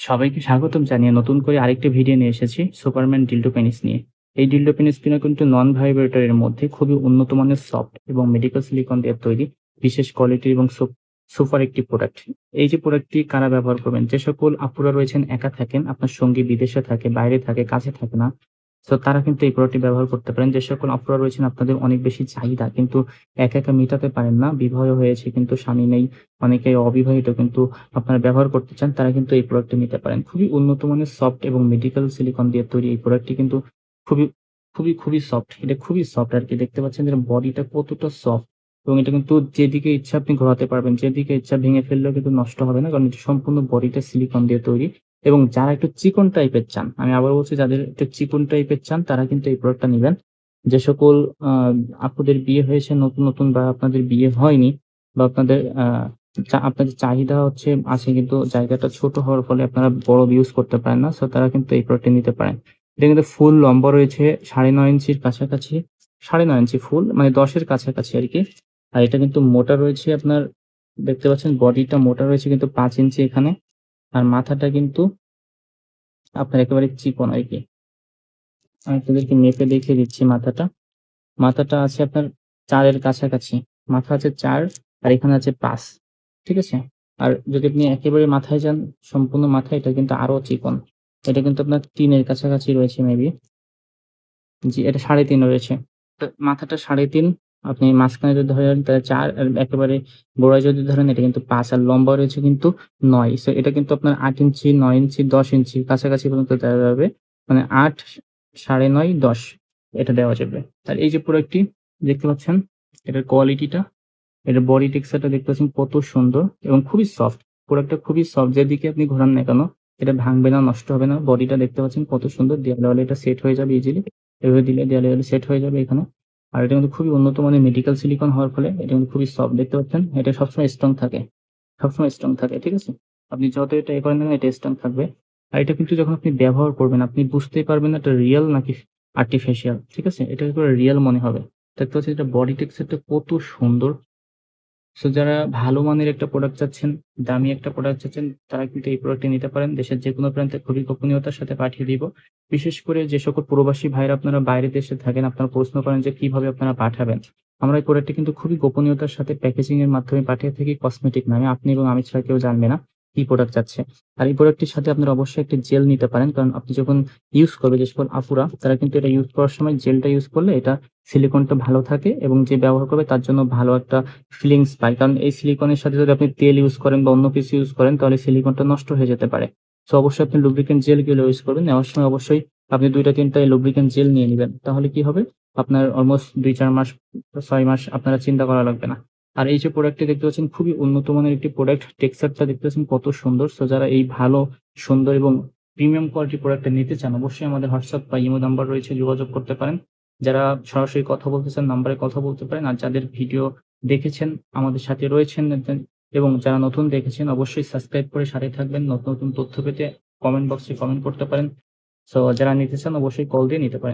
সবাইকে স্বাগতম জানিয়ে নতুন করে আরেকটি ভিডিও নিয়ে এসেছি সুপারম্যান ডিল্ডো পেনিস নিয়ে। এই ডিল্ডো পেনিসটি কিন্তু নন ভাইব্রেটর এর মধ্যে খুবই উন্নত মানের সফট এবং মেডিকেল সিলিকন দিয়ে তৈরি বিশেষ কোয়ালিটির এবং সুপার একটি প্রোডাক্ট। এই যে প্রোডাক্টটি কারা ব্যবহার করবেন? যে সকল আপুরা রয়েছেন একা থাকেন, আপনার সঙ্গী বিদেশে থাকে, বাইরে থাকে, কাছে থাকে না। সো তারা কিন্তু এই প্রোডাক্টটি ব্যবহার করতে পারেন। যে সকল আপুরা রয়েছেন আপনাদের অনেক বেশি চাহিদা কিন্তু একা মেটাতে পারেন না। বিবাহ হয়েছে কিন্তু স্বামী নেই। অনেকেই অবিবাহিত কিন্তু আপনারা ব্যবহার করতে চান, তারা কিন্তু এই প্রোডাক্টটি নিতে পারেন। খুবই উন্নত মানের সফট এবং মেডিকেল সিলিকন দিয়ে তৈরি এই প্রোডাক্টটি কিন্তু খুবই, খুবই সফট। এটা খুবই সফট আরকি। দেখতে পাচ্ছেন যে বডিটা কতটা সফট এবং এটা কিন্তু যেদিকে ইচ্ছা আপনি ঘোরাতে পারবেন। যেদিকে ইচ্ছা ভেঙে ফেললেও কিন্তু নষ্ট হবে না। কারণ এটা সম্পূর্ণ বডিটা সিলিকন দিয়ে তৈরি এবং যারা একটু চিকন টাইপের চান, আমি আবারও বলছি যাদের একটু চিকন টাইপের চান তারা কিন্তু এই প্রোডাক্টটা নিবেন। যে সকল আ আপুদের বিয়ে হয়েছে নতুন বা আপনাদের বিয়ে হয়নি বা আপনাদের আপনাদের চাহিদা আছে কিন্তু জায়গাটা ছোট হওয়ার ফলে আপনারা বড় ইউজ করতে পারেন না। সো তারা কিন্তু এই প্রোডাক্টটি নিতে পারেন। এটা কিন্তু ফুল লম্বা রয়েছে ৯.৫ ইঞ্চির কাছাকাছি। ৯.৫ ইঞ্চি ফুল মানে ১০ এর কাছাকাছি আরকি। আর এটা কিন্তু মোটা রয়েছে আপনার দেখতে পাচ্ছেন বডিটা মোটা রয়েছে কিন্তু ৫ ইঞ্চি এখানে। আর মাথাটা কিন্তু আপনার একেবারে চিকন আরকি। আমি আপনাদেরকে মেপে দেখিয়ে দিচ্ছি মাথাটা। মাথাটা আছে আপনার ৪ এর কাছাকাছি। মাথা আছে ৪ আর এখানে আছে ৫। ঠিক আছে? আর যদি আপনি একেবারে মাথায় যান, সম্পূর্ণ মাথায় এটা কিন্তু আরো চিকন। এটা কিন্তু আপনার ৩ এর কাছাকাছি রয়েছে মেবি। জি, এটা ৩.৫ রয়েছে। তো মাথাটা ৩.৫ আপনি মাঝখানে যদি ধরেন তাহলে ৪ আর একেবারে গোড়ায় যদি ধরেন এটা কিন্তু ৫ আর লম্বা রয়েছে কিন্তু ৯। সো এটা কিন্তু আপনার ৮ ইঞ্চি, ৯ ইঞ্চি, ১০ ইঞ্চির কাছাকাছি পর্যন্ত দেওয়া যাবে। মানে ৮, ৯.৫, ১০ এটা দেওয়া যাবে। আর এই যে প্রোডাক্টটি দেখতে পাচ্ছেন, এটার কোয়ালিটিটা, এটার বডি টেক্সচারটা দেখতে পাচ্ছেন কত সুন্দর এবং খুবই সফট। প্রোডাক্টটা খুবই সফট। যেদিকে আপনি ঘোরান না কেন, এটা ভাঙবে না, নষ্ট হবে না। বডিটা দেখতে পাচ্ছেন কত সুন্দর। দেয়ালে এটা সেট হয়ে যাবে ইজিলি। এভাবে দিলে দেয়ালে সেট হয়ে যাবে এখানে। আর এটা কিন্তু খুবই উন্নত মানের মেডিকেল সিলিকন হওয়ার ফলে এটা কিন্তু খুবই সফট। দেখতে পাচ্ছেন? এটা সবসময় স্ট্রং থাকে। সবসময় স্ট্রং থাকে। ঠিক আছে? আপনি যত এটা করেন না কেন এটা স্ট্রং থাকবে। আর এটা কিন্তু যখন আপনি ব্যবহার করবেন আপনি বুঝতেই পারবেন না এটা রিয়াল নাকি আর্টিফিশিয়াল। ঠিক আছে? এটা একেবারে রিয়াল মনে হবে। দেখতে পাচ্ছেন এটা বডি টেক্সচারটা কত সুন্দর। সো যারা ভালো মানের একটা প্রোডাক্ট চাচ্ছেন, দামি একটা প্রোডাক্ট চাচ্ছেন, তারা কিন্তু এই প্রোডাক্টটি নিতে পারেন। দেশের যেকোনো প্রান্তে খুবই গোপনীয়তার সাথে পাঠিয়ে দিব। বিশেষ করে যে সকল প্রবাসী ভাইরা আপনারা বাইরের দেশে থাকেন, আপনারা প্রশ্ন করেন যে কিভাবে আপনারা পাঠাবেন। আমরা এই প্রোডাক্টটি কিন্তু খুবই গোপনীয়তার সাথে প্যাকেজিং এর মাধ্যমে পাঠিয়ে থাকি কসমেটিক নামে। আপনি এবং আমি ছাড়া কেউ জানবে না কি প্রোডাক্ট চাচ্ছে। আর এই প্রোডাক্টটির সাথে আপনারা অবশ্যই একটি জেল নিতে পারেন। কারণ আপনি যখন ইউজ করবে যে সকল আপুরা, তারা কিন্তু এটা ইউজ করার সময় জেলটা ইউজ করলে এটা সিলিকনটা ভালো থাকে এবং যে ব্যবহার করবে তার জন্য ভালো একটা ফিলিংস পাই। কারণ এই সিলিকনের সাথে যদি আপনি তেল ইউজ করেন বা অন্য কিছু ইউজ করেন তাহলে সিলিকনটা নষ্ট হয়ে যেতে পারে। সো অবশ্যই আপনি লুব্রিকেন্ট জেল গুলো ইউজ করবেন। নেওয়ার সময় অবশ্যই আপনি ২ টা ৩ টা লুব্রিকেন্ট জেল নিয়ে নিবেন। তাহলে কি হবে? আপনার অলমোস্ট ২-৪ মাস ৬ মাস আপনার চিন্তা করা লাগবে না। আর এই যে প্রোডাক্টটি দেখতে পাচ্ছেন খুবই উন্নত মানের একটি প্রোডাক্ট। টেক্সচারটা দেখতে পাচ্ছেন কত সুন্দর। সো যারা এই ভালো, সুন্দর এবং প্রিমিয়াম কোয়ালিটির প্রোডাক্টটা নিতে চান অবশ্যই আমাদের WhatsApp বা ইমো নাম্বার রয়েছে যোগাযোগ করতে পারেন। যারা সরাসরি কথা বলতে চান নাম্বারে কথা বলতে পারেন। আর যাদের ভিডিও দেখেছেন, আমাদের সাথে রয়েছেন এবং যারা নতুন দেখেছেন অবশ্যই সাবস্ক্রাইব করে সাথে থাকবেন। নতুন তথ্য পেতে কমেন্ট বক্সে কমেন্ট করতে পারেন। সো যারা নিতে চান অবশ্যই কল দিয়ে নিতে পারেন।